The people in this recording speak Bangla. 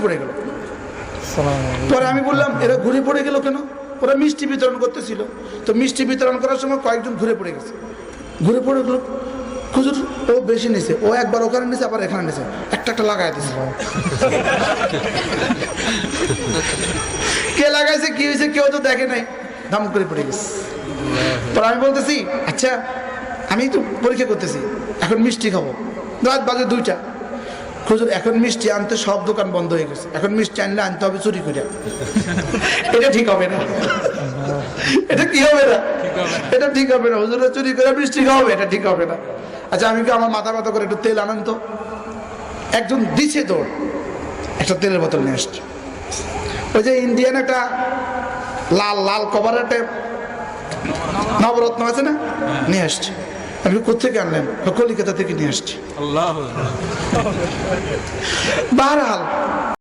ঘুরে পড়ে গেল। পরে আমি বললাম এরা ঘুরে পড়ে গেল কেন? ওরা মিষ্টি বিতরণ করতেছিল, তো মিষ্টি বিতরণ করার সময় কয়েকজন ঘুরে পড়ে গেছে। ঘুরে পড়ে গেল, হুজুর ও বেশি নিছে, ও একবার ওখানে নিছে আবার এখানে নিছে, একটা একটা লাগাই দিছে। কে লাগাইছে কি হয়েছে কেউ তো দেখে নাই, দাম করে পড়ে গেছে। পরে আমি বলতেছি আচ্ছা আমি তো পরীক্ষা করতেছি, এখন মিষ্টি খাবো, রাত বাজে 2টা। হুজুর এখন মিষ্টি আনতে সব দোকান বন্ধ হয়ে গেছে, এখন মিষ্টি আনলে আনতে হবে চুরি করে। এটা ঠিক হবে না, এটা কি হবে না, এটা ঠিক হবে না। হুজুর চুরি করে মিষ্টি খাওয়াবে, এটা ঠিক হবে না। আচ্ছা আমি কি আমার মাথা ব্যথা করে একটু তেল আনেন তো। একজন দিছে দৌড়, একটা তেলের বোতল নিয়ে আসছে। ওই যে ইন্ডিয়ান একটা লাল লাল কভারের একটা নবরত্ন আছে না, নিয়ে আসছে। আমি কোথেকে আনলেন? কলিকাতা থেকে নিয়ে আসছি। বারহাল